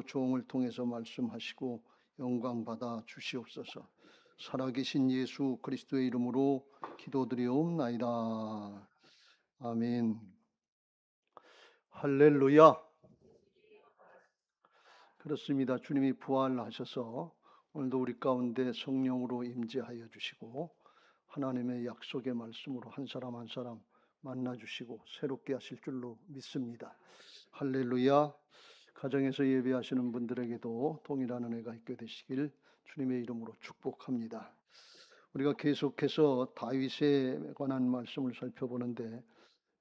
오늘도 종을 통해서 말씀하시고 영광 받아 주시옵소서. 살아계신 예수 그리스도의 이름으로 기도드리옵나이다. 아멘. 할렐루야. 그렇습니다. 주님이 부활하셔서 오늘도 우리 가운데 성령으로 임재하여 주시고 하나님의 약속의 말씀으로 한 사람 한 사람 만나 주시고 새롭게 하실 줄로 믿습니다. 할렐루야. 가정에서 예배하시는 분들에게도 동일한 은혜가 있게 되시길 주님의 이름으로 축복합니다. 우리가 계속해서 다윗에 관한 말씀을 살펴보는데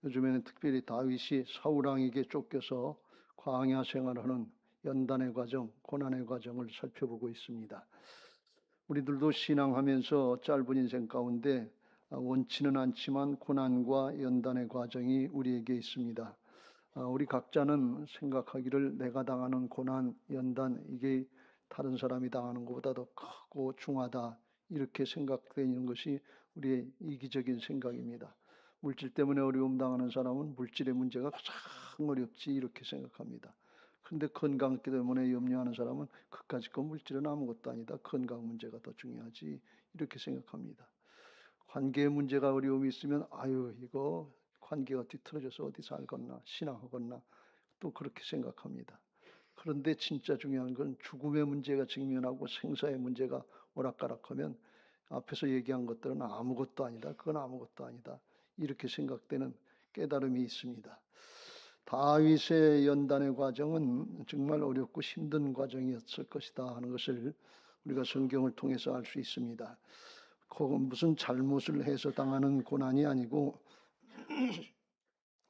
요즘에는 특별히 다윗이 사울왕에게 쫓겨서 광야 생활하는 연단의 과정, 고난의 과정을 살펴보고 있습니다. 우리들도 신앙하면서 짧은 인생 가운데 원치는 않지만 고난과 연단의 과정이 우리에게 있습니다. 우리 각자는 생각하기를 내가 당하는 고난, 연단 이게 다른 사람이 당하는 것보다 더 크고 중하다 이렇게 생각되는 것이 우리의 이기적인 생각입니다. 물질 때문에 어려움 당하는 사람은 물질의 문제가 가장 어렵지 이렇게 생각합니다. 그런데 건강 때문에 염려하는 사람은 그까짓 물질은 아무것도 아니다. 건강 문제가 더 중요하지 이렇게 생각합니다. 관계의 문제가 어려움이 있으면 아유 이거 관계가 뒤틀어져서 어디 살겠나 신앙하겠나 또 그렇게 생각합니다. 그런데 진짜 중요한 건 죽음의 문제가 직면하고 생사의 문제가 오락가락하면 앞에서 얘기한 것들은 아무것도 아니다. 그건 아무것도 아니다. 이렇게 생각되는 깨달음이 있습니다. 다윗의 연단의 과정은 정말 어렵고 힘든 과정이었을 것이다 하는 것을 우리가 성경을 통해서 알 수 있습니다. 무슨 잘못을 해서 당하는 고난이 아니고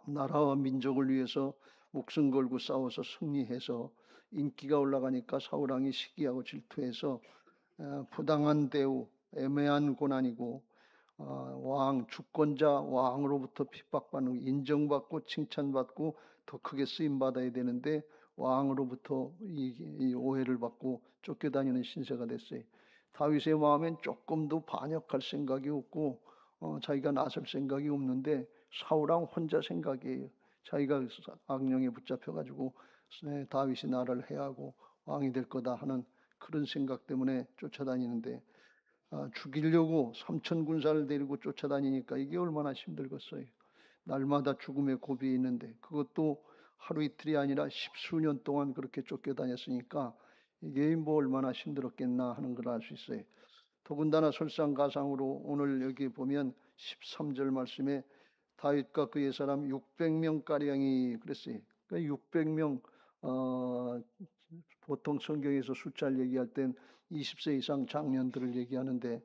나라와 민족을 위해서 목숨 걸고 싸워서 승리해서 인기가 올라가니까 사울왕이 시기하고 질투해서 부당한 대우, 애매한 고난이고 왕, 주권자 왕으로부터 핍박받는 인정받고 칭찬받고 더 크게 쓰임받아야 되는데 왕으로부터 이 오해를 받고 쫓겨다니는 신세가 됐어요. 다윗의 마음엔 조금도 반역할 생각이 없고 자기가 나설 생각이 없는데 사울왕 혼자 생각이에요. 자기가 악령에 붙잡혀가지고 다윗이 나를 해하고 왕이 될 거다 하는 그런 생각 때문에 쫓아다니는데 죽이려고 3천 군사를 데리고 쫓아다니니까 이게 얼마나 힘들겠어요. 날마다 죽음의 고비에 있는데 그것도 하루 이틀이 아니라 십수년 동안 그렇게 쫓겨다녔으니까 이게 뭐 얼마나 힘들었겠나 하는 걸 알 수 있어요. 더군다나 설상가상으로 오늘 여기 보면 13절 말씀에 다윗과 그의 사람 600명가량이 그랬어요. 그러니까 600명 보통 성경에서 숫자를 얘기할 땐 20세 이상 장년들을 얘기하는데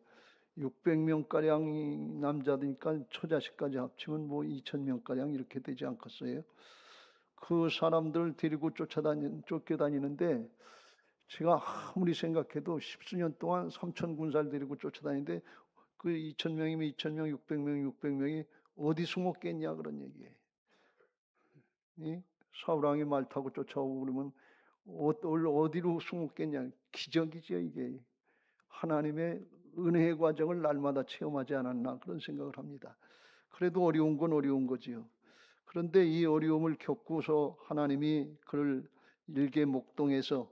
600명가량이 남자니까 처자식까지 합치면 뭐 2000명가량 이렇게 되지 않겠어요? 그 사람들 데리고 쫓겨다니는데 제가 아무리 생각해도 십수년 동안 3천 군사를 데리고 쫓아다니는데 그 2000명이면 2000명, 600명, 600명이 어디 숨었겠냐 그런 얘기예요. 사울왕이 말 타고 쫓아오고 그러면 어디로 숨었겠냐. 기적이죠 이게. 하나님의 은혜의 과정을 날마다 체험하지 않았나 그런 생각을 합니다. 그래도 어려운 건 어려운 거지요. 그런데 이 어려움을 겪고서 하나님이 그를 일개 목동에서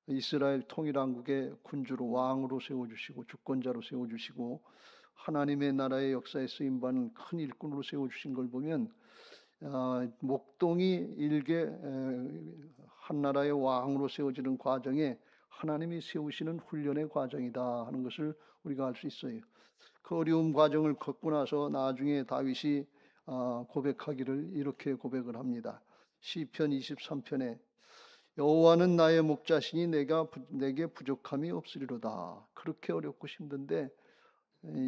이스라엘 통일왕국의 군주로 왕으로 세워주시고 주권자로 세워주시고 하나님의 나라의 역사에 쓰임받는 큰 일꾼으로 세워주신 걸 보면 목동이 일개 한 나라의 왕으로 세워지는 과정에 하나님이 세우시는 훈련의 과정이다 하는 것을 우리가 알 수 있어요. 그 어려운 과정을 겪고 나서 나중에 다윗이 고백하기를 이렇게 고백을 합니다. 시편 23편에 여호와는 나의 목자시니 내게 부족함이 없으리로다. 그렇게 어렵고 힘든데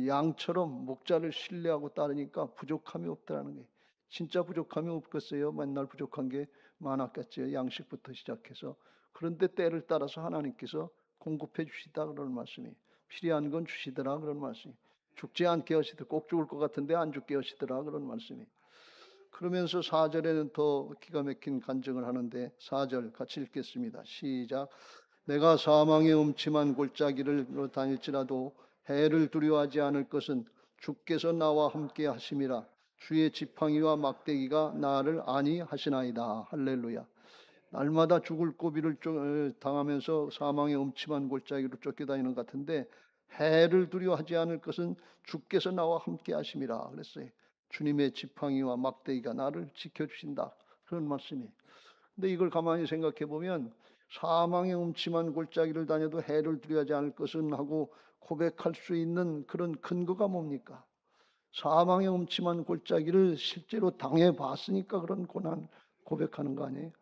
양처럼 목자를 신뢰하고 따르니까 부족함이 없다는 거예요. 진짜 부족함이 없겠어요? 맨날 부족한 게 많았겠죠. 양식부터 시작해서. 그런데 때를 따라서 하나님께서 공급해 주시다 그런 말씀이 필요한 건 주시더라 그런 말씀이 죽지 않게 하시더라. 꼭 죽을 것 같은데 안 죽게 하시더라 그런 말씀이. 그러면서 4절에는 더 기가 막힌 간증을 하는데 4절 같이 읽겠습니다. 시작. 내가 사망의 음침한 골짜기를 다닐지라도 해를 두려워하지 않을 것은 주께서 나와 함께 하심이라. 주의 지팡이와 막대기가 나를 안위하시나이다. 할렐루야. 날마다 죽을 고비를 당하면서 사망의 음침한 골짜기로 쫓겨다니는 것 같은데 해를 두려워하지 않을 것은 주께서 나와 함께 하심이라 그랬어요. 주님의 지팡이와 막대기가 나를 지켜주신다. 그런 말씀이. 근데 이걸 가만히 생각해 보면 사망의 음침한 골짜기를 다녀도 해를 두려워하지 않을 것은 하고 고백할 수 있는 그런 근거가 뭡니까? 사망의 음침한 골짜기를 실제로 당해 봤으니까 그런 고난 고백하는 거 아니에요?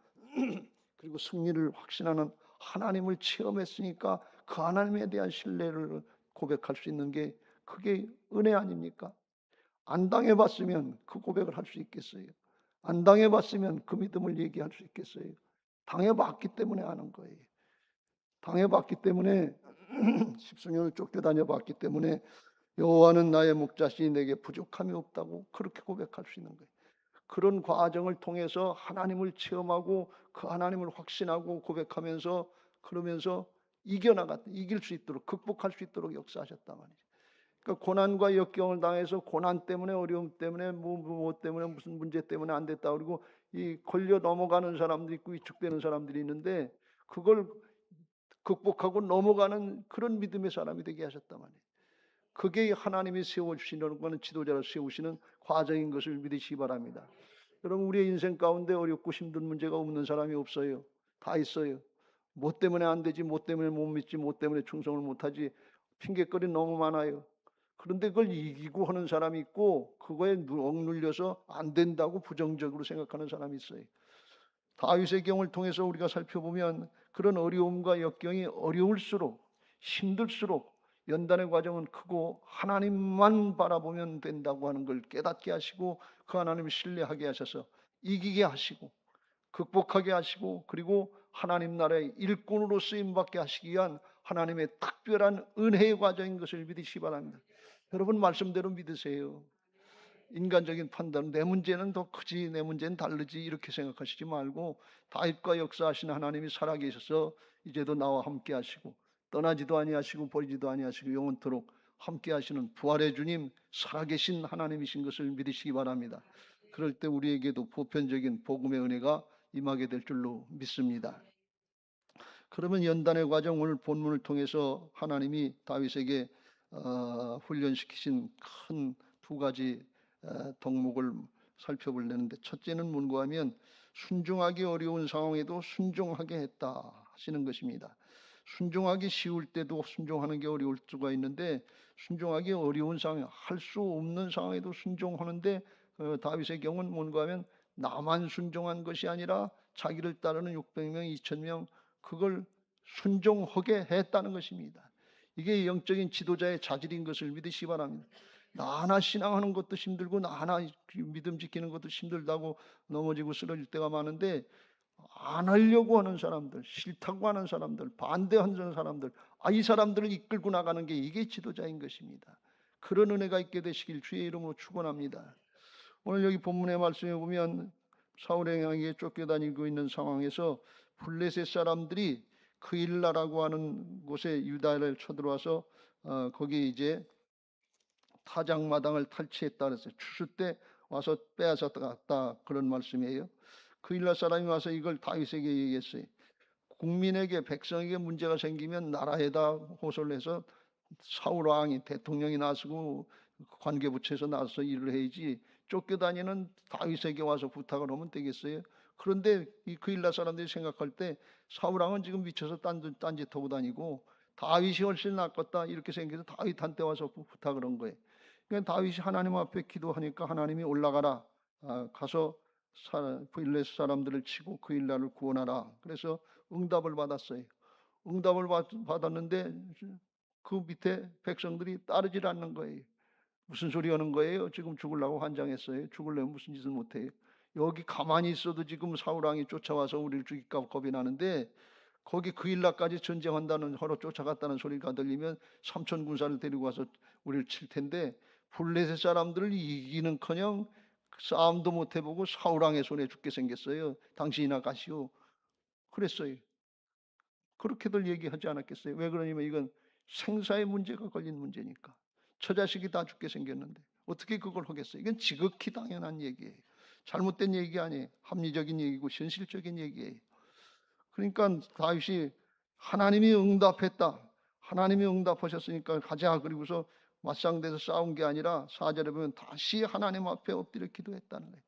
그리고 승리를 확신하는 하나님을 체험했으니까 그 하나님에 대한 신뢰를 고백할 수 있는 게 그게 은혜 아닙니까? 안 당해봤으면 그 고백을 할 수 있겠어요? 안 당해봤으면 그 믿음을 얘기할 수 있겠어요? 당해봤기 때문에 하는 거예요. 당해봤기 때문에 십수년을 쫓겨다녀 봤기 때문에 여호와는 나의 목자시니 내게 부족함이 없다고 그렇게 고백할 수 있는 거예요. 그런 과정을 통해서 하나님을 체험하고 그 하나님을 확신하고 고백하면서 그러면서 이길 수 있도록 극복할 수 있도록 역사하셨단 말이죠. 그러니까 고난과 역경을 당해서 고난 때문에 어려움 때문에 무엇 때문에 무슨 문제 때문에 안 됐다 그리고 이 걸려 넘어가는 사람들이 있고 위축되는 사람들이 있는데 그걸 극복하고 넘어가는 그런 믿음의 사람이 되게 하셨단 말이에요. 그게 하나님이 세워주시는 거는 지도자를 세우시는 과정인 것을 믿으시기 바랍니다. 여러분 우리의 인생 가운데 어렵고 힘든 문제가 없는 사람이 없어요. 다 있어요. 뭐 때문에 안 되지, 뭐 때문에 못 믿지, 뭐 때문에 충성을 못하지 핑계거리 너무 많아요. 그런데 그걸 이기고 하는 사람이 있고 그거에 억눌려서 안 된다고 부정적으로 생각하는 사람이 있어요. 다윗의 경우를 통해서 우리가 살펴보면 그런 어려움과 역경이 어려울수록 힘들수록 연단의 과정은 크고 하나님만 바라보면 된다고 하는 걸 깨닫게 하시고 그 하나님을 신뢰하게 하셔서 이기게 하시고 극복하게 하시고 그리고 하나님 나라의 일꾼으로 쓰임받게 하시기 위한 하나님의 특별한 은혜의 과정인 것을 믿으시기 바랍니다. 여러분 말씀대로 믿으세요. 인간적인 판단, 내 문제는 더 크지, 내 문제는 다르지 이렇게 생각하시지 말고 다윗과 역사하시는 하나님이 살아계셔서 이제도 나와 함께 하시고 떠나지도 아니하시고 버리지도 아니하시고 영원토록 함께 하시는 부활의 주님 살아계신 하나님이신 것을 믿으시기 바랍니다. 그럴 때 우리에게도 보편적인 복음의 은혜가 임하게 될 줄로 믿습니다. 그러면 연단의 과정 오늘 본문을 통해서 하나님이 다윗에게 훈련시키신 큰 두 가지 덕목을 살펴보려는데 첫째는 뭔가 하면 순종하기 어려운 상황에도 순종하게 했다 하시는 것입니다. 순종하기 쉬울 때도 순종하는 게 어려울 수가 있는데 순종하기 어려운 상황, 할 수 없는 상황에도 순종하는데 다윗의 경우는 뭔가 하면 나만 순종한 것이 아니라 자기를 따르는 600명, 2000명 그걸 순종하게 했다는 것입니다. 이게 영적인 지도자의 자질인 것을 믿으시기 바랍니다. 나 하나 신앙하는 것도 힘들고 나 하나 믿음 지키는 것도 힘들다고 넘어지고 쓰러질 때가 많은데 안 하려고 하는 사람들, 싫다고 하는 사람들, 반대하는 사람들, 이 사람들을 이끌고 나가는 게 이게 지도자인 것입니다. 그런 은혜가 있게 되시길 주의 이름으로 축원합니다. 오늘 여기 본문의 말씀에 보면 사울의 향기에 쫓겨다니고 있는 상황에서 블레셋 사람들이 그일라라고 하는 곳에 유다를 쳐들어와서 거기 이제 타작마당을 탈취했다 그랬어요. 추수 때 와서 빼앗았다 그런 말씀이에요. 그일라 사람이 와서 이걸 다윗에게 얘기했어요. 국민에게 백성에게 문제가 생기면 나라에다 호소를 해서 사울 왕이 대통령이 나서고 관계부처에서 나서서 일을 해야지 쫓겨다니는 다윗에게 와서 부탁을 하면 되겠어요. 그런데 이 그일라 사람들이 생각할 때 사울 왕은 지금 미쳐서 딴짓하고 다니고 다윗이 훨씬 낫겠다 이렇게 생각해서 다윗한테 와서 부탁을 한 거예요. 그러니까 다윗이 하나님 앞에 기도하니까 하나님이 올라가라 가서 블레셋 사람들을 치고 그일라를 구원하라. 그래서 응답을 받았어요. 응답을 받았는데 그 밑에 백성들이 따르질 않는 거예요. 무슨 소리 하는 거예요? 지금 죽으려고 환장했어요. 죽으려면 무슨 짓을 못해요. 여기 가만히 있어도 지금 사울왕이 쫓아와서 우리를 죽일까 겁이 나는데 거기 그일라까지 전쟁한다는 서로 쫓아갔다는 소리가 들리면 삼천 군사를 데리고 와서 우리를 칠 텐데 블레셋 사람들을 이기는커녕 싸움도 못 해보고 사울왕의 손에 죽게 생겼어요. 당신이나 가시오. 그랬어요. 그렇게들 얘기하지 않았겠어요? 왜 그러냐면 이건 생사의 문제가 걸린 문제니까. 처자식이 다 죽게 생겼는데 어떻게 그걸 하겠어요? 이건 지극히 당연한 얘기예요. 잘못된 얘기 아니에요. 합리적인 얘기고 현실적인 얘기예요. 그러니까 다윗이 하나님이 응답했다. 하나님이 응답하셨으니까 가자. 그리고서 맞상대에서 싸운 게 아니라 4절에 보면 다시 하나님 앞에 엎드려 기도했다는 거예요.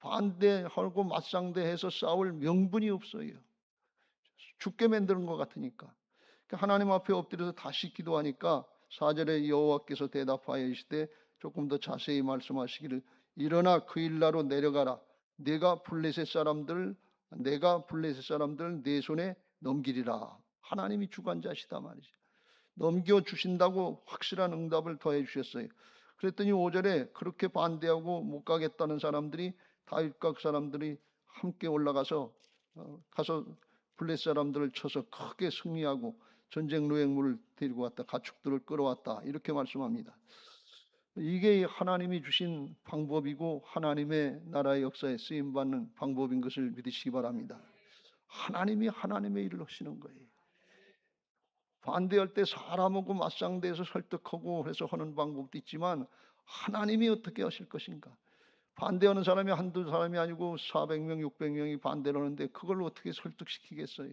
반대하고 맞상대해서 싸울 명분이 없어요. 죽게 만드는 것 같으니까. 그러니까 하나님 앞에 엎드려서 다시 기도하니까 4절에 여호와께서 대답하여 이르시되, 조금 더 자세히 말씀하시기를, 일어나 그 일나로 내려가라. 내가 블레셋 사람들 내 손에 넘기리라. 하나님이 주관자시다 말이죠. 넘겨주신다고 확실한 응답을 더해 주셨어요. 그랬더니 5절에 그렇게 반대하고 못 가겠다는 사람들이, 다윗각 사람들이 함께 올라가서 가서 블레셋 사람들을 쳐서 크게 승리하고 전쟁 노획물을 데리고 왔다. 가축들을 끌어왔다. 이렇게 말씀합니다. 이게 하나님이 주신 방법이고 하나님의 나라의 역사에 쓰임받는 방법인 것을 믿으시기 바랍니다. 하나님이 하나님의 일을 하시는 거예요. 반대할 때 사람하고 맞상대해서 설득하고 해서 하는 방법도 있지만 하나님이 어떻게 하실 것인가. 반대하는 사람이 한두 사람이 아니고 400명 600명이 반대를 하는데 그걸 어떻게 설득시키겠어요.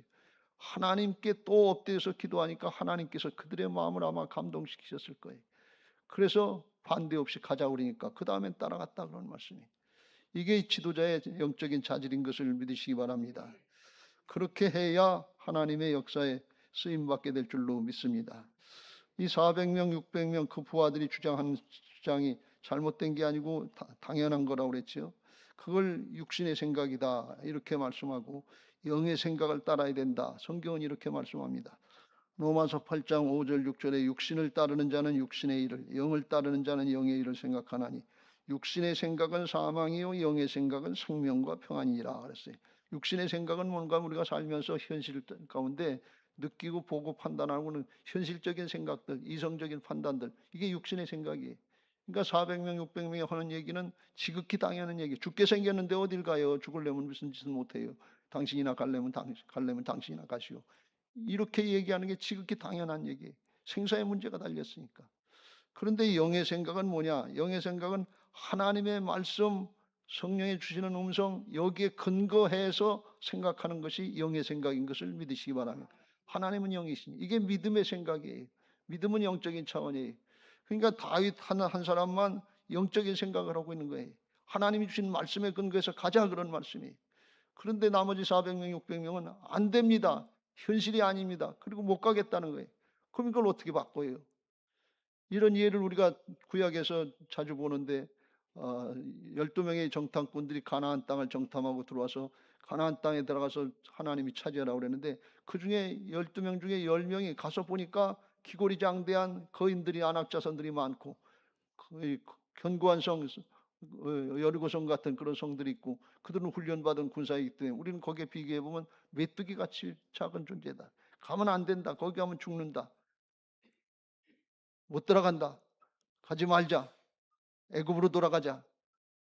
하나님께 또 엎드려서 기도하니까 하나님께서 그들의 마음을 아마 감동시키셨을 거예요. 그래서 반대 없이 가자 그러니까 그 다음엔 따라갔다 그런 말씀이. 이게 지도자의 영적인 자질인 것을 믿으시기 바랍니다. 그렇게 해야 하나님의 역사에 쓰임받게 될 줄로 믿습니다. 이 400명 600명 그 부하들이 주장한 주장이 잘못된 게 아니고 당연한 거라고 그랬죠. 그걸 육신의 생각이다 이렇게 말씀하고 영의 생각을 따라야 된다. 성경은 이렇게 말씀합니다. 로마서 8장 5절 6절에 육신을 따르는 자는 육신의 일을, 영을 따르는 자는 영의 일을 생각하나니 육신의 생각은 사망이요 영의 생각은 생명과 평안이라 그랬어요. 육신의 생각은 뭔가 우리가 살면서 현실 가운데 느끼고 보고 판단하고는 현실적인 생각들, 이성적인 판단들, 이게 육신의 생각이에요. 그러니까 400명 600명이 하는 얘기는 지극히 당연한 얘기. 죽게 생겼는데 어딜 가요? 죽으려면 무슨 짓을 못해요. 당신이나 가려면 당신이나 가시오. 이렇게 얘기하는 게 지극히 당연한 얘기예요. 생사의 문제가 달렸으니까. 그런데 영의 생각은 뭐냐? 영의 생각은 하나님의 말씀, 성령이 주시는 음성, 여기에 근거해서 생각하는 것이 영의 생각인 것을 믿으시기 바랍니다. 하나님은 영이시니 이게 믿음의 생각이에요. 믿음은 영적인 차원이에요. 그러니까 다윗 한 사람만 영적인 생각을 하고 있는 거예요. 하나님이 주신 말씀에 근거해서 가자 그런 말씀이에요. 그런데 나머지 400명, 600명은 안 됩니다. 현실이 아닙니다. 그리고 못 가겠다는 거예요. 그럼 이걸 어떻게 바꿔요? 이런 예를 우리가 구약에서 자주 보는데 12명의 정탐꾼들이 가나안 땅을 정탐하고 들어와서 가나안 땅에 들어가서 하나님이 차지하라고 그랬는데 그중에 12명 중에 10명이 가서 보니까 기골이장대한 거인들이 안악자손들이 많고 견고한 성 여리고성 같은 그런 성들이 있고 그들은 훈련받은 군사이기 때문에 우리는 거기에 비교해 보면 메뚜기같이 작은 존재다. 가면 안 된다. 거기 가면 죽는다. 못 들어간다. 가지 말자. 애굽으로 돌아가자.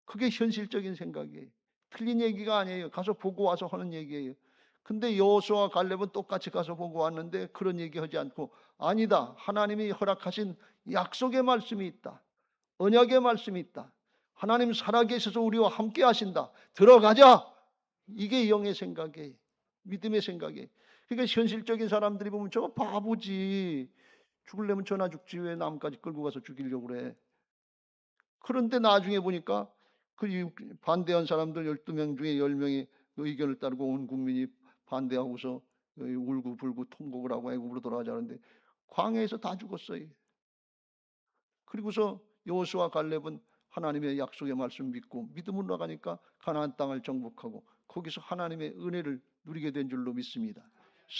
그게 현실적인 생각이에요. 틀린 얘기가 아니에요. 가서 보고 와서 하는 얘기예요. 근데 여호수아와 갈렙은 똑같이 가서 보고 왔는데 그런 얘기하지 않고 아니다. 하나님이 허락하신 약속의 말씀이 있다. 언약의 말씀이 있다. 하나님 살아계셔서 우리와 함께 하신다. 들어가자. 이게 영의 생각이에요. 믿음의 생각이에요. 그러니까 현실적인 사람들이 보면 저거 바보지. 죽으려면 저나 죽지 왜 남까지 끌고 가서 죽이려고 그래. 그런데 나중에 보니까 그 반대한 사람들 12명 중에 10명이 의견을 따르고 온 국민이 반대하고서 울고불고 통곡을 하고 애굽으로 돌아가자는데 광야에서 다 죽었어요. 그리고서 여호수아 갈렙은 하나님의 약속의 말씀 믿고 믿음으로 나가니까 가나안 땅을 정복하고 거기서 하나님의 은혜를 누리게 된 줄로 믿습니다.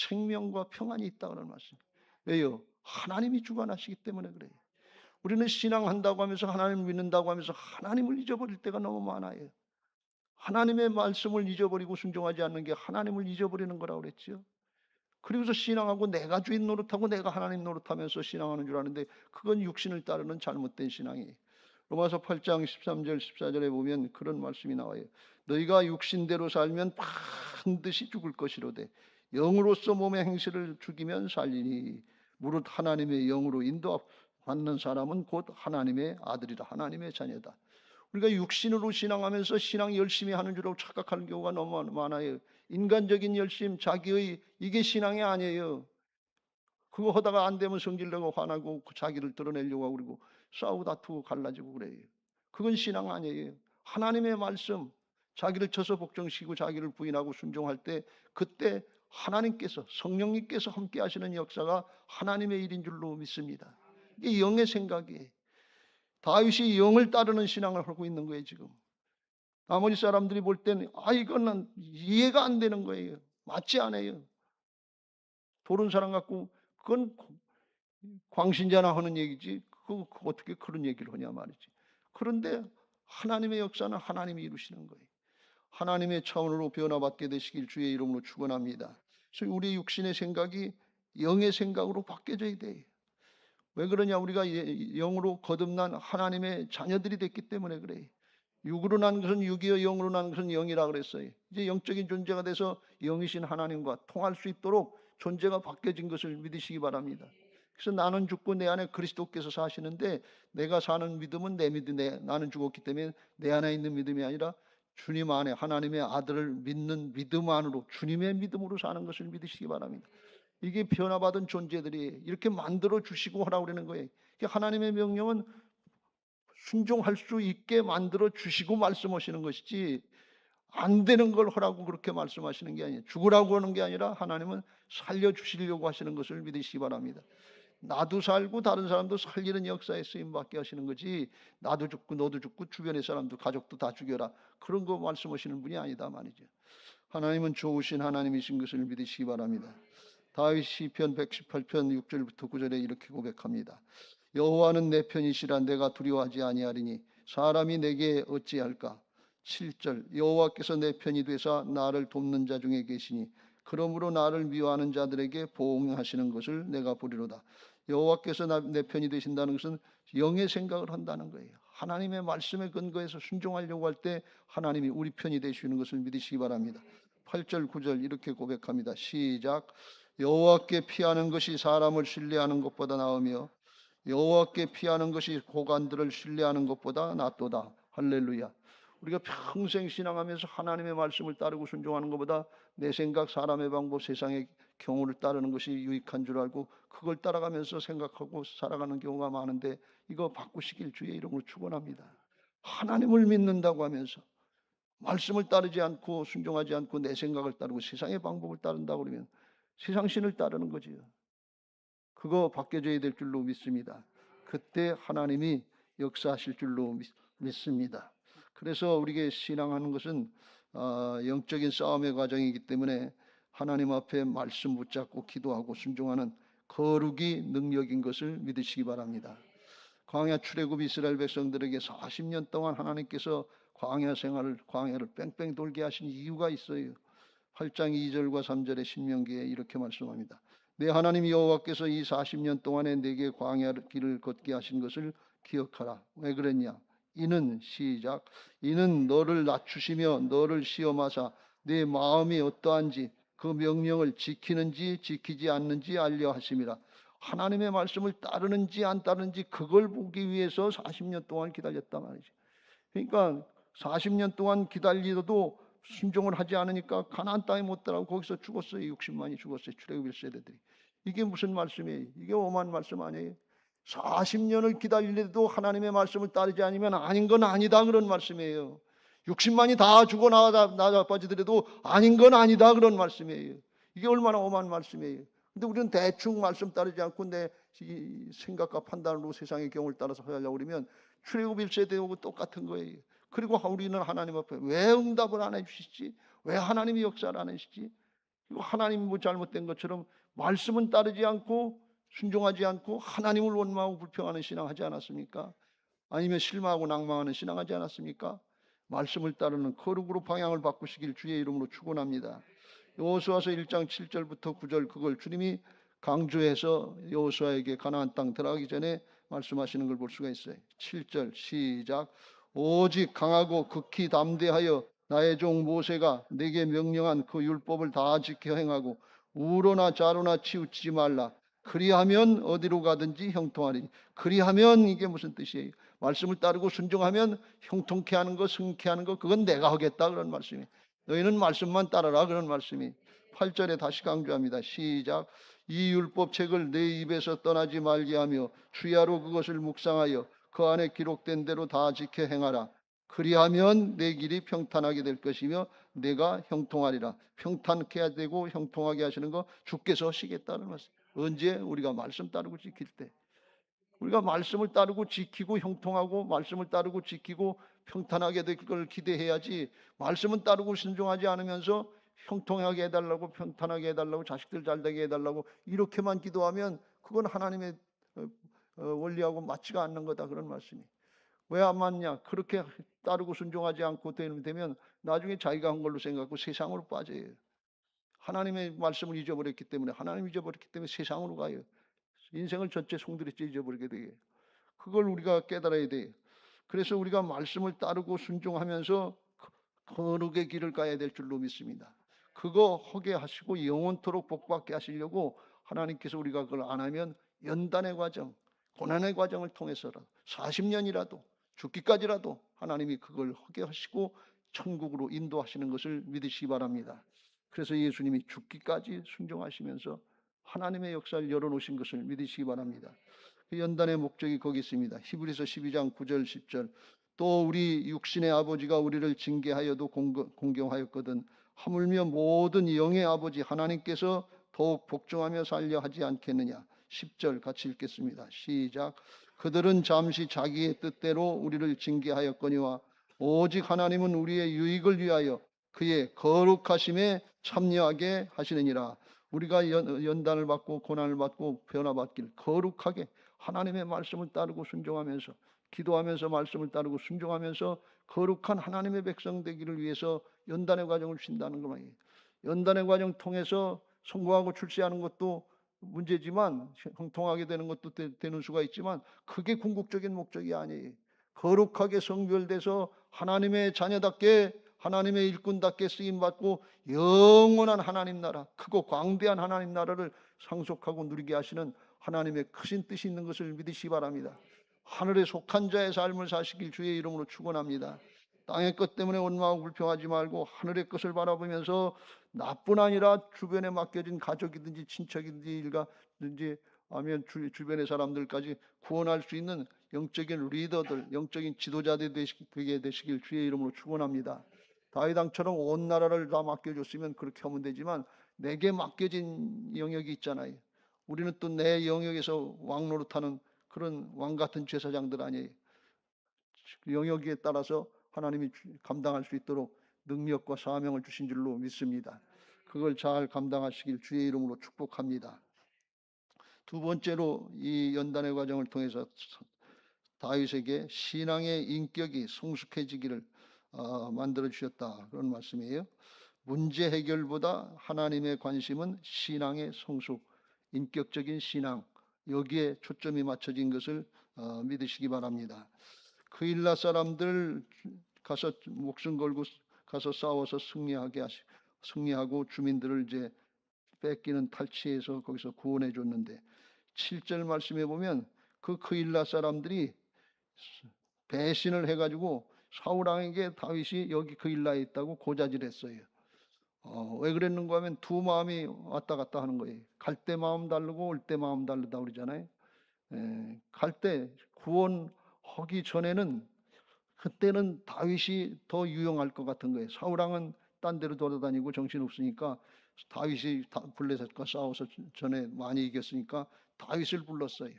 생명과 평안이 있다는 말씀. 왜요? 하나님이 주관하시기 때문에 그래요. 우리는 신앙한다고 하면서 하나님을 믿는다고 하면서 하나님을 잊어버릴 때가 너무 많아요. 하나님의 말씀을 잊어버리고 순종하지 않는 게 하나님을 잊어버리는 거라고 그랬죠. 그리고서 신앙하고 내가 주인 노릇하고 내가 하나님 노릇하면서 신앙하는 줄 아는데 그건 육신을 따르는 잘못된 신앙이에요. 로마서 8장 13절 14절에 보면 그런 말씀이 나와요. 너희가 육신대로 살면 반드시 죽을 것이로되 영으로서 몸의 행실을 죽이면 살리니 무릇 하나님의 영으로 인도받는 사람은 곧 하나님의 아들이라. 하나님의 자녀다. 우리가 육신으로 신앙하면서 신앙 열심히 하는 줄 알고 착각하는 경우가 너무 많아요. 인간적인 열심, 자기의 이게 신앙이 아니에요. 그거 하다가 안 되면 성질내고 화나고 자기를 드러내려고 하고 그러고 싸우고 다투고 갈라지고 그래요. 그건 신앙 아니에요. 하나님의 말씀, 자기를 쳐서 복종시키고 자기를 부인하고 순종할 때 그때 하나님께서 성령님께서 함께 하시는 역사가 하나님의 일인 줄로 믿습니다. 이게 영의 생각이에요. 다윗이 영을 따르는 신앙을 하고 있는 거예요. 지금 나머지 사람들이 볼 때는 이거는 이해가 안 되는 거예요. 맞지 않아요. 도른 사람 갖고 그건 광신자나 하는 얘기지 그거 어떻게 그런 얘기를 하냐 말이지. 그런데 하나님의 역사는 하나님이 이루시는 거예요. 하나님의 차원으로 변화받게 되시길 주의 이름으로 축원합니다. 그래서 우리 육신의 생각이 영의 생각으로 바뀌어져야 돼요. 왜 그러냐? 우리가 영으로 거듭난 하나님의 자녀들이 됐기 때문에 그래요. 육으로 난 것은 육이요 영으로 난 것은 영이라 그랬어요. 이제 영적인 존재가 돼서 영이신 하나님과 통할 수 있도록 존재가 바뀌어진 것을 믿으시기 바랍니다. 그래서 나는 죽고 내 안에 그리스도께서 사시는데 내가 사는 믿음은 내 믿음, 나는 죽었기 때문에 내 안에 있는 믿음이 아니라 주님 안에 하나님의 아들을 믿는 믿음 안으로 주님의 믿음으로 사는 것을 믿으시기 바랍니다. 이게 변화받은 존재들이 이렇게 만들어 주시고 하라고 그러는 거예요. 하나님의 명령은 순종할 수 있게 만들어 주시고 말씀하시는 것이지 안 되는 걸 하라고 그렇게 말씀하시는 게 아니에요. 죽으라고 하는 게 아니라 하나님은 살려주시려고 하시는 것을 믿으시기 바랍니다. 나도 살고 다른 사람도 살리는 역사에 쓰임받게 하시는 거지 나도 죽고 너도 죽고 주변의 사람도 가족도 다 죽여라 그런 거 말씀하시는 분이 아니다 말이죠. 하나님은 좋으신 하나님이신 것을 믿으시기 바랍니다. 다윗 시편 118편 6절부터 9절에 이렇게 고백합니다. 여호와는 내 편이시라 내가 두려워하지 아니하리니 사람이 내게 어찌할까. 7절 여호와께서 내 편이 되사 나를 돕는 자 중에 계시니 그러므로 나를 미워하는 자들에게 보응하시는 것을 내가 보리로다. 여호와께서 내 편이 되신다는 것은 영의 생각을 한다는 거예요. 하나님의 말씀에 근거해서 순종하려고 할 때 하나님이 우리 편이 되시는 것을 믿으시기 바랍니다. 8절 9절 이렇게 고백합니다. 시작. 여호와께 피하는 것이 사람을 신뢰하는 것보다 나으며 여호와께 피하는 것이 고관들을 신뢰하는 것보다 낫도다. 할렐루야. 우리가 평생 신앙하면서 하나님의 말씀을 따르고 순종하는 것보다 내 생각, 사람의 방법, 세상의 경우를 따르는 것이 유익한 줄 알고 그걸 따라가면서 생각하고 살아가는 경우가 많은데 이거 바꾸시길 주의 이름으로 축원합니다. 하나님을 믿는다고 하면서 말씀을 따르지 않고 순종하지 않고 내 생각을 따르고 세상의 방법을 따른다고 그러면 세상 신을 따르는 거지요. 그거 바뀌어져야 될 줄로 믿습니다. 그때 하나님이 역사하실 줄로 믿습니다. 그래서 우리에게 신앙하는 것은 영적인 싸움의 과정이기 때문에 하나님 앞에 말씀 붙잡고 기도하고 순종하는 거룩이 능력인 것을 믿으시기 바랍니다. 광야 출애굽 이스라엘 백성들에게 40년 동안 하나님께서 광야 생활을 광야를 뺑뺑 돌게 하신 이유가 있어요. 8장 2절과 3절의 신명기에 이렇게 말씀합니다. 내 하나님 여호와께서 이 40년 동안에 내게 광야 길을 걷게 하신 것을 기억하라. 왜 그랬냐? 이는 시작. 이는 너를 낮추시며 너를 시험하사 내 마음이 어떠한지 그 명령을 지키는지 지키지 않는지 알려 하심이라. 하나님의 말씀을 따르는지 안 따르는지 그걸 보기 위해서 40년 동안 기다렸단 말이죠. 그러니까 40년 동안 기다리도 순종을 하지 않으니까 가나안 땅에 못 들어가고 거기서 죽었어요. 60만이 죽었어요. 출애굽 1세대들이. 이게 무슨 말씀이에요? 이게 오만 말씀 아니에요? 40년을 기다리려도 하나님의 말씀을 따르지 않으면 아닌 건 아니다 그런 말씀이에요. 60만이 다 죽어 나자빠지더라도 아닌 건 아니다 그런 말씀이에요. 이게 얼마나 오만 말씀이에요. 근데 우리는 대충 말씀 따르지 않고 내 생각과 판단으로 세상의 경우를 따라서 하려고 그러면 출애굽 1세대하고 똑같은 거예요. 그리고 우리는 하나님 앞에 왜 응답을 안 해주시지? 왜 하나님이 역사를 안 해주시지? 이거 하나님이 뭐 잘못된 것처럼 말씀은 따르지 않고 순종하지 않고 하나님을 원망하고 불평하는 신앙하지 않았습니까? 아니면 실망하고 낭망하는 신앙하지 않았습니까? 말씀을 따르는 거룩으로 방향을 바꾸시길 주의 이름으로 축원합니다. 여호수아서 1장 7절부터 9절 그걸 주님이 강조해서 여호수아에게 가나안 땅 들어가기 전에 말씀하시는 걸 볼 수가 있어요. 7절 시작. 오직 강하고 극히 담대하여 나의 종 모세가 내게 명령한 그 율법을 다 지켜 행하고 우로나 좌로나 치우치지 말라. 그리하면 어디로 가든지 형통하리니. 그리하면 이게 무슨 뜻이에요? 말씀을 따르고 순종하면 형통케 하는 거, 승케 하는 거 그건 내가 하겠다 그런 말씀이에요. 너희는 말씀만 따르라. 그런 말씀이 8절에 다시 강조합니다. 시작. 이 율법책을 내 입에서 떠나지 말게 하며 주야로 그것을 묵상하여 그 안에 기록된 대로 다 지켜 행하라. 그리하면 내 길이 평탄하게 될 것이며 내가 형통하리라. 평탄케 되고 형통하게 하시는 거 주께서 하시겠다는 말씀. 언제? 우리가 말씀 따르고 지킬 때. 우리가 말씀을 따르고 지키고 형통하고 말씀을 따르고 지키고 평탄하게 될 걸 기대해야지, 말씀은 따르고 순종하지 않으면서 형통하게 해달라고, 평탄하게 해달라고, 자식들 잘되게 해달라고 이렇게만 기도하면 그건 하나님의 원리하고 맞지가 않는 거다. 그런 말씀이. 왜 안 맞냐? 그렇게 따르고 순종하지 않고 되면 나중에 자기가 한 걸로 생각하고 세상으로 빠져요. 하나님의 말씀을 잊어버렸기 때문에, 하나님 잊어버렸기 때문에 세상으로 가요. 인생을 전체 송두리째 잊어버리게 돼요. 그걸 우리가 깨달아야 돼요. 그래서 우리가 말씀을 따르고 순종하면서 거룩의 길을 가야 될 줄로 믿습니다. 그거 하게 하시고 영원토록 복받게 하시려고 하나님께서, 우리가 그걸 안 하면 연단의 과정, 고난의 과정을 통해서라도 40년이라도 죽기까지라도 하나님이 그걸 하게 하시고 천국으로 인도하시는 것을 믿으시기 바랍니다. 그래서 예수님이 죽기까지 순종하시면서 하나님의 역사를 열어놓으신 것을 믿으시기 바랍니다. 그 연단의 목적이 거기 있습니다. 히브리서 12장 9절 10절. 또 우리 육신의 아버지가 우리를 징계하여도 공경하였거든 하물며 모든 영의 아버지 하나님께서 더욱 복종하며 살려 하지 않겠느냐. 10절 같이 읽겠습니다. 시작. 그들은 잠시 자기의 뜻대로 우리를 징계하였거니와 오직 하나님은 우리의 유익을 위하여 그의 거룩하심에 참여하게 하시느니라. 우리가 연단을 받고 고난을 받고 변화받길 거룩하게 하나님의 말씀을 따르고 순종하면서, 기도하면서 말씀을 따르고 순종하면서 거룩한 하나님의 백성 되기를 위해서 연단의 과정을 주신다는 것만이에요. 연단의 과정 통해서 성공하고 출세하는 것도 문제지만, 형통하게 되는 것도 되는 수가 있지만, 그게 궁극적인 목적이 아니에요. 거룩하게 성별돼서 하나님의 자녀답게, 하나님의 일꾼답게 쓰임받고 영원한 하나님 나라, 크고 광대한 하나님 나라를 상속하고 누리게 하시는 하나님의 크신 뜻이 있는 것을 믿으시기 바랍니다. 하늘에 속한 자의 삶을 사시길 주의 이름으로 축원합니다. 땅의 것 때문에 원망하고 불평하지 말고 하늘의 것을 바라보면서 나뿐 아니라 주변에 맡겨진 가족이든지 친척이든지 일가든지 아니면 주변의 사람들까지 구원할 수 있는 영적인 리더들, 영적인 지도자들이 되게 되시길 주의 이름으로 축원합니다. 다윗 왕처럼 온 나라를 다 맡겨줬으면 그렇게 하면 되지만, 내게 맡겨진 영역이 있잖아요. 우리는 또 내 영역에서 왕 노릇하는 그런 왕 같은 제사장들 아니에요. 그 영역에 따라서 하나님이 감당할 수 있도록 능력과 사명을 주신 줄로 믿습니다. 그걸 잘 감당하시길 주의 이름으로 축복합니다. 두 번째로, 이 연단의 과정을 통해서 다윗에게 신앙의 인격이 성숙해지기를 만들어 주셨다, 그런 말씀이에요. 문제 해결보다 하나님의 관심은 신앙의 성숙, 인격적인 신앙, 여기에 초점이 맞춰진 것을 믿으시기 바랍니다. 그일라 사람들 가서 목숨 걸고 가서 싸워서 승리하고 주민들을 이제 뺏기는 탈취해서 거기서 구원해 줬는데, 7절 말씀해 보면 그일라 사람들이 배신을 해가지고 사울 왕에게 다윗이 여기 그일라에 있다고 고자질했어요. 왜 그랬는가 하면 두 마음이 왔다 갔다 하는 거예요. 갈 때 마음 다르고 올 때 마음 다르다 그러잖아요. 갈 때 구원하기 전에는, 그때는 다윗이 더 유용할 것 같은 거예요. 사울 왕은 딴 데로 돌아다니고 정신없으니까, 다윗이 블레셋과 싸워서 전에 많이 이겼으니까 다윗을 불렀어요.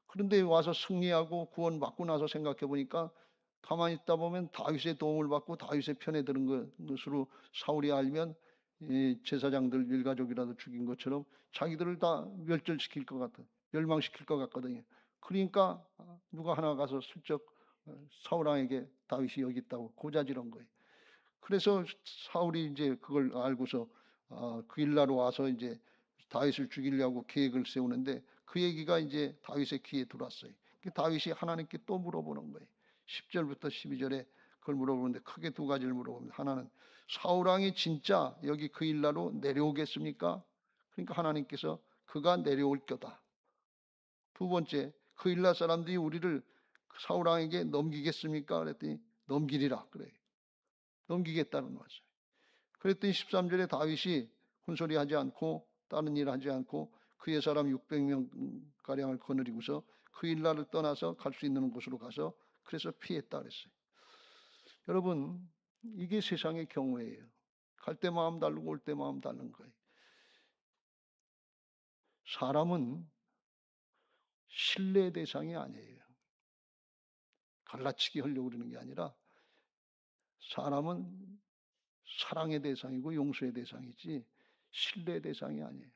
그런데 와서 승리하고 구원받고 나서 생각해 보니까, 가만히 있다 보면 다윗의 도움을 받고 다윗의 편에 드는 것으로 사울이 알면 이 제사장들 일가족이라도 죽인 것처럼 자기들을 다 멸절시킬 것 같아, 멸망시킬 것 같거든요. 그러니까 누가 하나 가서 슬쩍 사울 왕에게 다윗이 여기 있다고 고자질한 거예요. 그래서 사울이 이제 그걸 알고서 그일라로 와서 이제 다윗을 죽이려고 계획을 세우는데, 그 얘기가 이제 다윗의 귀에 들어왔어요. 다윗이 하나님께 또 물어보는 거예요. 10절부터 12절에 그걸 물어보는데 크게 두 가지를 물어봅니다. 하나는 사울 왕이 진짜 여기 그일라로 내려오겠습니까? 그러니까 하나님께서 그가 내려올 거다. 두 번째, 그일라 사람들이 우리를 사울 왕에게 넘기겠습니까? 그랬더니 넘기리라 그래요. 넘기겠다는 말씀. 그랬더니 13절에 다윗이 군소리 하지 않고 다른 일 하지 않고 그의 사람 600명 가량을 거느리고서 그 일날을 떠나서 갈 수 있는 곳으로 가서 그래서 피했다 그랬어요. 여러분, 이게 세상의 경우예요. 갈 때 마음 다르고 올 때 마음 다른 거예요. 사람은 신뢰의 대상이 아니에요. 갈라치기 하려고 그러는 게 아니라 사람은 사랑의 대상이고 용서의 대상이지 신뢰의 대상이 아니에요.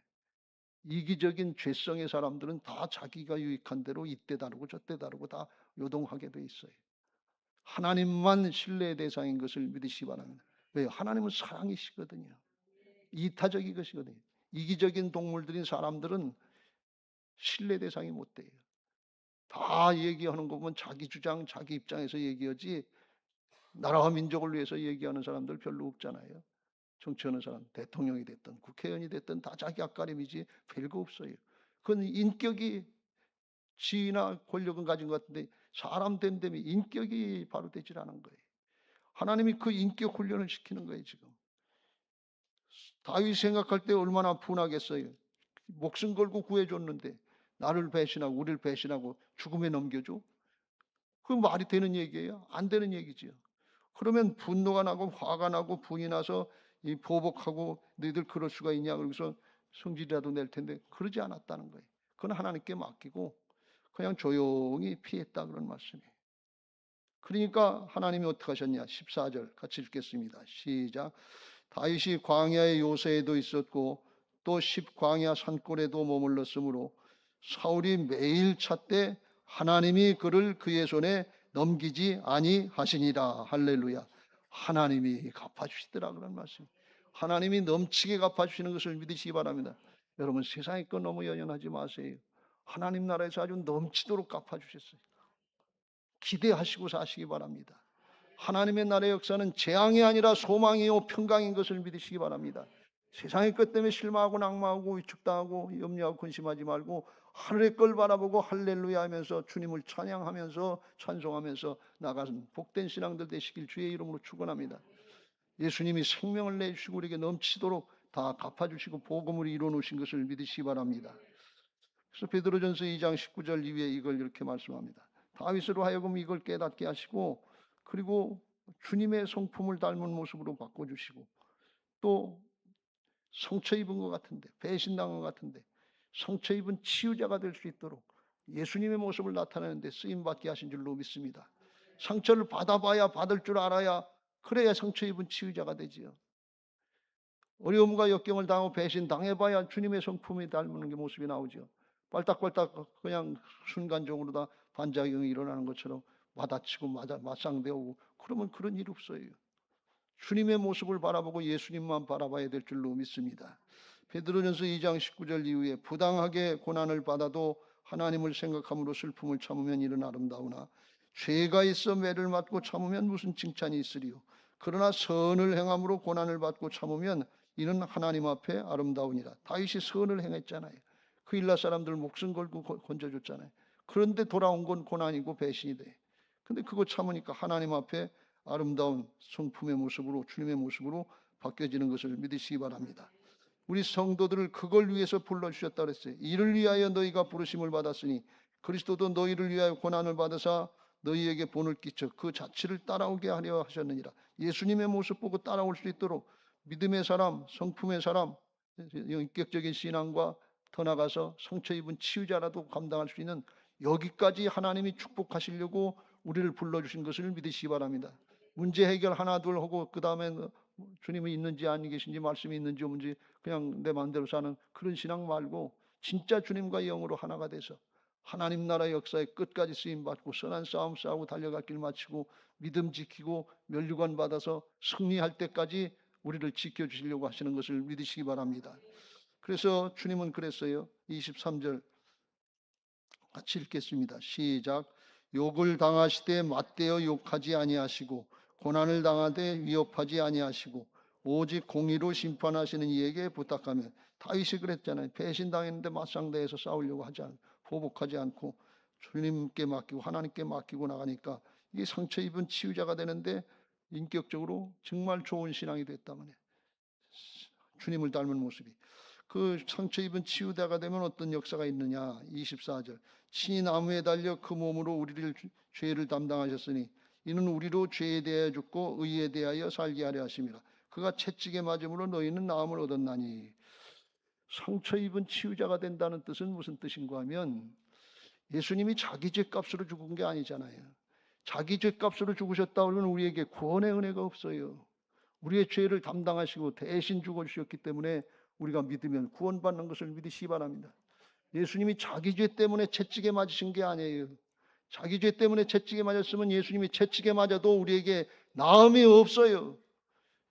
이기적인 죄성의 사람들은 다 자기가 유익한 대로 이때 다르고 저때 다르고 다 요동하게 돼 있어요. 하나님만 신뢰의 대상인 것을 믿으시기 바랍니다. 왜요? 하나님은 사랑이시거든요. 이타적인 것이거든요. 이기적인 동물들인 사람들은 신뢰 대상이 못 돼요. 다 얘기하는 거 보면 자기 주장, 자기 입장에서 얘기하지 나라와 민족을 위해서 얘기하는 사람들 별로 없잖아요. 정치하는 사람, 대통령이 됐든 국회의원이 됐든 다 자기 앞가림이지 별거 없어요. 그건 인격이 지위나 권력은 가진 것 같은데 사람 됨 되면 인격이 바로 되질 않은 거예요. 하나님이 그 인격 훈련을 시키는 거예요, 지금. 다윗 생각할 때 얼마나 분하겠어요. 목숨 걸고 구해줬는데 나를 배신하고 우리를 배신하고 죽음에 넘겨줘? 그 말이 되는 얘기예요? 안 되는 얘기지요. 그러면 분노가 나고 화가 나고 분이 나서 이 보복하고 너희들 그럴 수가 있냐 그러고서 성질이라도 낼 텐데 그러지 않았다는 거예요. 그건 하나님께 맡기고 그냥 조용히 피했다 그런 말씀이에요. 그러니까 하나님이 어떻게 하셨냐? 14절 같이 읽겠습니다. 시작. 다윗이 광야의 요새에도 있었고 또 십광야 산골에도 머물렀으므로 사울이 매일 찾되 하나님이 그를 그의 손에 넘기지 아니하시니라. 할렐루야. 하나님이 갚아주시더라 그런 말씀. 하나님이 넘치게 갚아주시는 것을 믿으시기 바랍니다. 여러분 세상의 것 너무 연연하지 마세요. 하나님 나라에서 아주 넘치도록 갚아주셨어요. 기대하시고 사시기 바랍니다. 하나님의 나라의 역사는 재앙이 아니라 소망이요 평강인 것을 믿으시기 바랍니다. 세상의 것 때문에 실망하고 낙망하고 위축당하고 염려하고 근심하지 말고 하늘의 걸 바라보고 할렐루야 하면서 주님을 찬양하면서 찬송하면서 나가는 복된 신앙들 되시길 주의 이름으로 축원합니다. 예수님이 생명을 내주시고 우리에게 넘치도록 다 갚아주시고 복음을 이루어놓으신 것을 믿으시기 바랍니다. 그래서 베드로전서 2장 19절 이후에 이걸 이렇게 말씀합니다. 다윗으로 하여금 이걸 깨닫게 하시고 그리고 주님의 성품을 닮은 모습으로 바꿔주시고 또 상처 입은 것 같은데 배신당한 것 같은데 상처 입은 치유자가 될 수 있도록 예수님의 모습을 나타내는데 쓰임받게 하신 줄로 믿습니다. 상처를 받아봐야 받을 줄 알아야 그래야 상처 입은 치유자가 되지요. 어려움과 역경을 당하고 배신당해봐야 주님의 성품이 닮는 게 모습이 나오죠. 빨딱빨딱 그냥 순간적으로 다 반작용이 일어나는 것처럼 맞아치고 맞상대오고 그러면 그런 일 없어요. 주님의 모습을 바라보고 예수님만 바라봐야 될 줄로 믿습니다. 베드로전서 2장 19절 이후에 부당하게 고난을 받아도 하나님을 생각함으로 슬픔을 참으면 이는 아름다우나 죄가 있어 매를 맞고 참으면 무슨 칭찬이 있으리요. 그러나 선을 행함으로 고난을 받고 참으면 이는 하나님 앞에 아름다우니라. 다윗이 선을 행했잖아요. 그 일라 사람들 목숨 걸고 건져줬잖아요. 그런데 돌아온 건 고난이고 배신이 돼. 근데 그거 참으니까 하나님 앞에 아름다운 성품의 모습으로 주님의 모습으로 바뀌어지는 것을 믿으시기 바랍니다. 우리 성도들을 그걸 위해서 불러주셨다 그랬어요. 이를 위하여 너희가 부르심을 받았으니 그리스도도 너희를 위하여 고난을 받으사 너희에게 본을 끼쳐 그 자취를 따라오게 하려 하셨느니라. 예수님의 모습 보고 따라올 수 있도록 믿음의 사람, 성품의 사람, 인격적인 신앙과 더 나가서 상처 입은 치유자라도 감당할 수 있는 여기까지 하나님이 축복하시려고 우리를 불러주신 것을 믿으시기 바랍니다. 문제 해결 하나 둘 하고 그 다음에 주님이 있는지 아니 계신지 말씀이 있는지 없는지 그냥 내 마음대로 사는 그런 신앙 말고 진짜 주님과 영으로 하나가 돼서 하나님 나라 역사의 끝까지 쓰임받고 선한 싸움 싸우고 달려갈 길 마치고 믿음 지키고 면류관 받아서 승리할 때까지 우리를 지켜주시려고 하시는 것을 믿으시기 바랍니다. 그래서 주님은 그랬어요. 23절 같이 읽겠습니다. 시작. 욕을 당하시되 맞대어 욕하지 아니하시고 고난을 당하되 위협하지 아니하시고 오직 공의로 심판하시는 이에게 부탁하면 다윗이 그랬잖아요. 배신당했는데 맞상대해서 싸우려고 하지 않고 보복하지 않고 주님께 맡기고 하나님께 맡기고 나가니까 이게 상처 입은 치유자가 되는데 인격적으로 정말 좋은 신앙이 됐다면 주님을 닮은 모습이. 그 상처 입은 치유자가 되면 어떤 역사가 있느냐. 24절. 친히 나무에 달려 그 몸으로 우리를 죄를 담당하셨으니 이는 우리로 죄에 대하여 죽고 의에 대하여 살게 하려 하심이라. 그가 채찍에 맞음으로 너희는 나음을 얻었나니. 상처 입은 치유자가 된다는 뜻은 무슨 뜻인가 하면 예수님이 자기 죄값으로 죽은 게 아니잖아요. 자기 죄값으로 죽으셨다 그러면 우리에게 구원의 은혜가 없어요. 우리의 죄를 담당하시고 대신 죽어주셨기 때문에 우리가 믿으면 구원받는 것을 믿으시기 바랍니다. 예수님이 자기 죄 때문에 채찍에 맞으신 게 아니에요. 자기 죄 때문에 채찍에 맞았으면 예수님이 채찍에 맞아도 우리에게 나음이 없어요.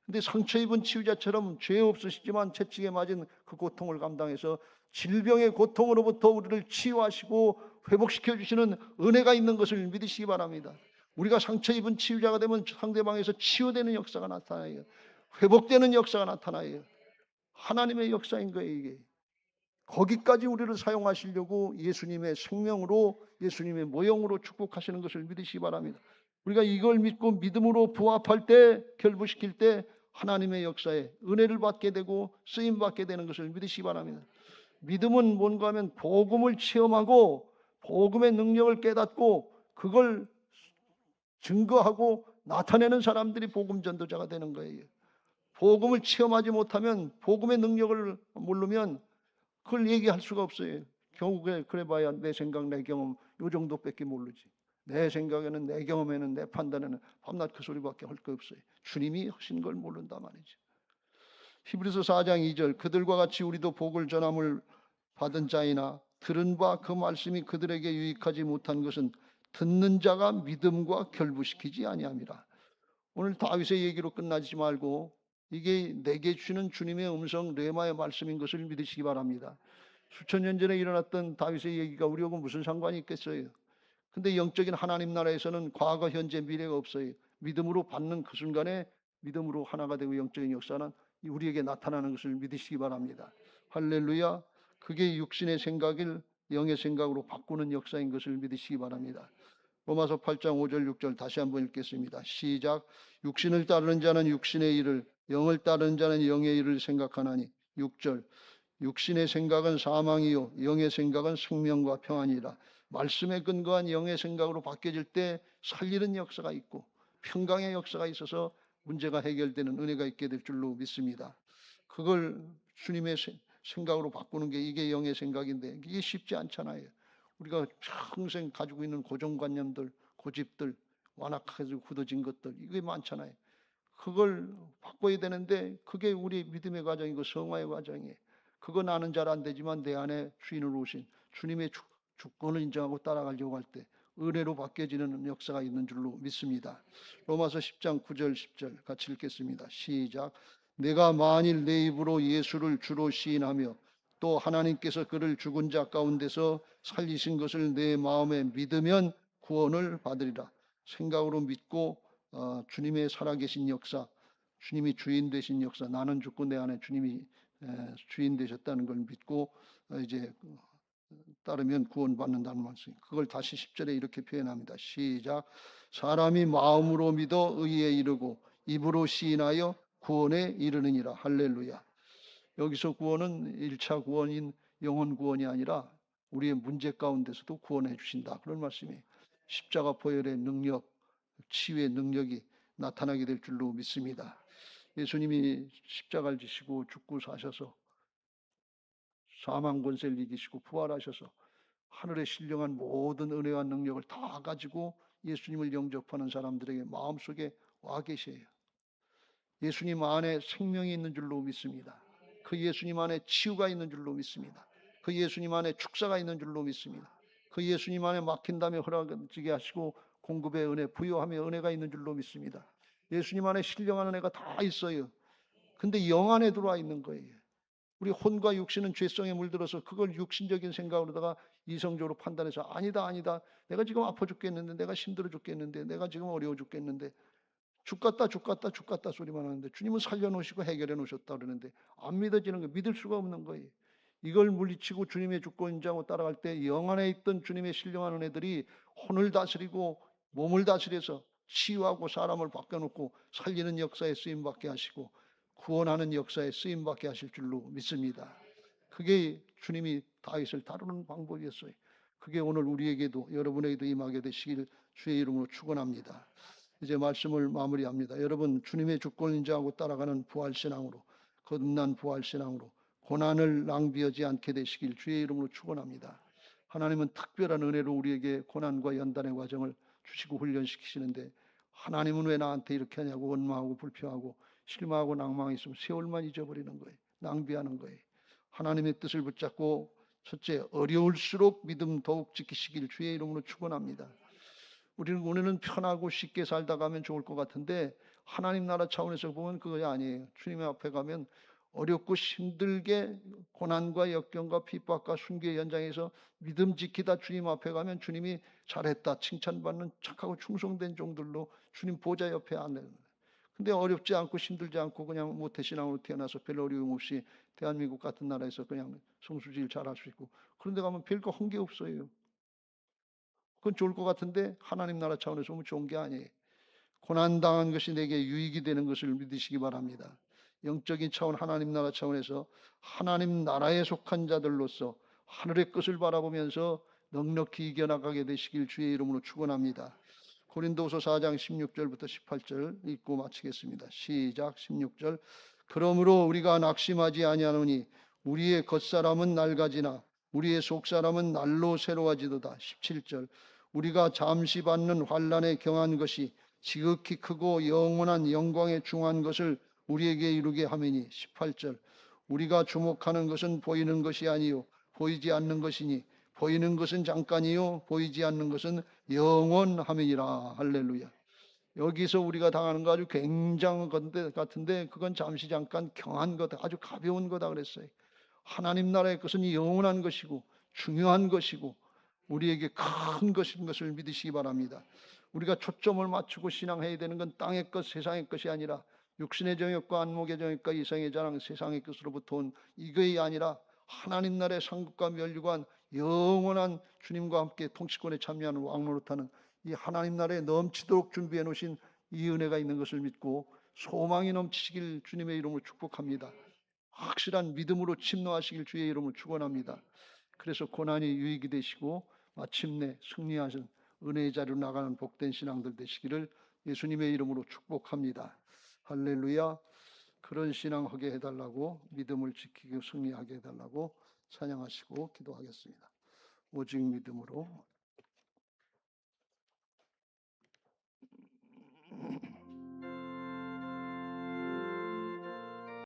근데 상처 입은 치유자처럼 죄 없으시지만 채찍에 맞은 그 고통을 감당해서 질병의 고통으로부터 우리를 치유하시고 회복시켜 주시는 은혜가 있는 것을 믿으시기 바랍니다. 우리가 상처 입은 치유자가 되면 상대방에서 치유되는 역사가 나타나요. 회복되는 역사가 나타나요. 하나님의 역사인 거예요, 이게. 거기까지 우리를 사용하시려고 예수님의 생명으로, 예수님의 모형으로 축복하시는 것을 믿으시기 바랍니다. 우리가 이걸 믿고 믿음으로 부합할 때, 결부시킬 때 하나님의 역사에 은혜를 받게 되고 쓰임 받게 되는 것을 믿으시기 바랍니다. 믿음은 뭔가 하면 복음을 체험하고 복음의 능력을 깨닫고 그걸 증거하고 나타내는 사람들이 복음 전도자가 되는 거예요. 복음을 체험하지 못하면, 복음의 능력을 모르면 그걸 얘기할 수가 없어요. 결국에 그래봐야 내 생각, 내 경험 요 정도밖에 모르지. 내 생각에는, 내 경험에는, 내 판단에는 밤낮 그 소리밖에 할 거 없어요. 주님이 하신 걸 모른다 말이죠. 히브리서 4장 2절. 그들과 같이 우리도 복을 전함을 받은 자이나 들은 바 그 말씀이 그들에게 유익하지 못한 것은 듣는 자가 믿음과 결부시키지 아니함이라. 오늘 다윗의 얘기로 끝나지 말고 이게 내게 주는 주님의 음성, 레마의 말씀인 것을 믿으시기 바랍니다. 수천 년 전에 일어났던 다윗의 얘기가 우리하고 무슨 상관이 있겠어요? 근데 영적인 하나님 나라에서는 과거, 현재, 미래가 없어요. 믿음으로 받는 그 순간에 믿음으로 하나가 되고 영적인 역사는 우리에게 나타나는 것을 믿으시기 바랍니다. 할렐루야. 그게 육신의 생각을 영의 생각으로 바꾸는 역사인 것을 믿으시기 바랍니다. 로마서 8장 5절 6절 다시 한번 읽겠습니다. 시작. 육신을 따르는 자는 육신의 일을, 영을 따르는 자는 영의 일을 생각하나니. 6절. 육신의 생각은 사망이요 영의 생각은 생명과 평안이라. 말씀에 근거한 영의 생각으로 바뀌어질 때 살리는 역사가 있고 평강의 역사가 있어서 문제가 해결되는 은혜가 있게 될 줄로 믿습니다. 그걸 주님의 생각으로 바꾸는 게 이게 영의 생각인데 이게 쉽지 않잖아요. 우리가 평생 가지고 있는 고정관념들, 고집들, 완악해서 굳어진 것들 이게 많잖아요. 그걸 바꿔야 되는데 그게 우리 믿음의 과정이고 성화의 과정이에요. 그건 아는 잘 안 되지만 내 안에 주인으로 오신 주님의 주권을 인정하고 따라가려고 할 때 은혜로 바뀌어지는 역사가 있는 줄로 믿습니다. 로마서 10장 9절 10절 같이 읽겠습니다. 시작. 내가 만일 내 입으로 예수를 주로 시인하며 또 하나님께서 그를 죽은 자 가운데서 살리신 것을 내 마음에 믿으면 구원을 받으리라. 생각으로 믿고 주님의 살아계신 역사, 주님이 주인 되신 역사, 나는 죽고 내 안에 주님이 주인 되셨다는 걸 믿고 이제 따르면 구원받는다는 말씀. 그걸 다시 10절에 이렇게 표현합니다. 시작. 사람이 마음으로 믿어 의에 이르고 입으로 시인하여 구원에 이르느니라. 할렐루야. 여기서 구원은 1차 구원인 영혼 구원이 아니라 우리의 문제 가운데서도 구원해 주신다. 그런 말씀이에요. 십자가 보혈의 능력, 치유의 능력이 나타나게 될 줄로 믿습니다. 예수님이 십자가를 지시고 죽고 사셔서 사망 권세를 이기시고 부활하셔서 하늘에 신령한 모든 은혜와 능력을 다 가지고 예수님을 영접하는 사람들에게 마음속에 와 계세요. 예수님 안에 생명이 있는 줄로 믿습니다. 그 예수님 안에 치유가 있는 줄로 믿습니다. 그 예수님 안에 축사가 있는 줄로 믿습니다. 그 예수님 안에 막힌 다음에 허락지게 하시고 공급의 은혜, 부여함의 은혜가 있는 줄로 믿습니다. 예수님 안에 신령한 은혜가 다 있어요. 근데 영 안에 들어와 있는 거예요. 우리 혼과 육신은 죄성에 물들어서 그걸 육신적인 생각으로다가 이성적으로 판단해서 아니다 내가 지금 아파 죽겠는데, 내가 힘들어 죽겠는데, 내가 지금 어려워 죽겠는데 죽 같다 소리만 하는데 주님은 살려놓으시고 해결해 놓으셨다 그러는데 안 믿어지는 거예요. 믿을 수가 없는 거예요. 이걸 물리치고 주님의 주권 인정하고 따라갈 때 영 안에 있던 주님의 신령한 은혜들이 혼을 다스리고 몸을 다스려서 치유하고 사람을 바꿔놓고 살리는 역사에 쓰임받게 하시고 구원하는 역사에 쓰임받게 하실 줄로 믿습니다. 그게 주님이 다윗을 다루는 방법이었어요. 그게 오늘 우리에게도 여러분에게도 임하게 되시길 주의 이름으로 축원합니다. 이제 말씀을 마무리합니다. 여러분 주님의 주권 인정하고 따라가는 부활신앙으로 거듭난 부활신앙으로 고난을 낭비하지 않게 되시길 주의 이름으로 축원합니다. 하나님은 특별한 은혜로 우리에게 고난과 연단의 과정을 주시고 훈련시키시는데 하나님은 왜 나한테 이렇게 하냐고 원망하고 불평하고 실망하고 낭망했으면 세월만 잊어버리는 거예요. 낭비하는 거예요. 하나님의 뜻을 붙잡고 첫째 어려울수록 믿음 더욱 지키시길 주의 이름으로 축원합니다. 우리는 오늘은 편하고 쉽게 살다 가면 좋을 것 같은데 하나님 나라 차원에서 보면 그거 아니에요. 주님 앞에 가면 어렵고 힘들게 고난과 역경과 핍박과 순교의 현장에서 믿음 지키다 주님 앞에 가면 주님이 잘했다 칭찬받는 착하고 충성된 종들로 주님 보좌 옆에 앉는. 근데 어렵지 않고 힘들지 않고 그냥 모태신앙으로 태어나서 별 어려움 없이 대한민국 같은 나라에서 그냥 성수질 잘할 수 있고 그런 데 가면 별거 한 게 없어요. 그건 좋을 것 같은데 하나님 나라 차원에서 보면 좋은 게 아니에요. 고난당한 것이 내게 유익이 되는 것을 믿으시기 바랍니다. 영적인 차원 하나님 나라 차원에서 하나님 나라에 속한 자들로서 하늘의 것을 바라보면서 넉넉히 이겨나가게 되시길 주의 이름으로 축원합니다. 고린도후서 4장 16절부터 18절 읽고 마치겠습니다. 시작. 16절. 그러므로 우리가 낙심하지 아니하노니 우리의 겉사람은 낡아지나 우리의 속사람은 날로 새로워지도다. 17절. 우리가 잠시 받는 환난에 경한 것이 지극히 크고 영원한 영광에 중한 것을 우리에게 이루게 하매니. 18절. 우리가 주목하는 것은 보이는 것이 아니요 보이지 않는 것이니 보이는 것은 잠깐이요 보이지 않는 것은 영원함이니라. 할렐루야. 여기서 우리가 당하는 거 아주 굉장한 건데 같은데 그건 잠시 잠깐 경한 거다. 아주 가벼운 거다 그랬어요. 하나님 나라의 것은 영원한 것이고 중요한 것이고 우리에게 큰 것인 것을 믿으시기 바랍니다. 우리가 초점을 맞추고 신앙해야 되는 건 땅의 것, 세상의 것이 아니라 육신의 정욕과 안목의 정욕과 이성의 자랑, 세상의 것으로부터 온 이것이 아니라 하나님 나라의 상급과 면류관 영원한 주님과 함께 통치권에 참여하는 왕노릇하는 이 하나님 나라에 넘치도록 준비해 놓으신 이 은혜가 있는 것을 믿고 소망이 넘치시길 주님의 이름으로 축복합니다. 확실한 믿음으로 침노하시길 주의 이름으로 축원합니다. 그래서 고난이 유익이 되시고 마침내 승리하신 은혜의 자리로 나가는 복된 신앙들 되시기를 예수님의 이름으로 축복합니다. 할렐루야. 그런 신앙하게 해달라고 믿음을 지키고 승리하게 해달라고 찬양하시고 기도하겠습니다. 오직 믿음으로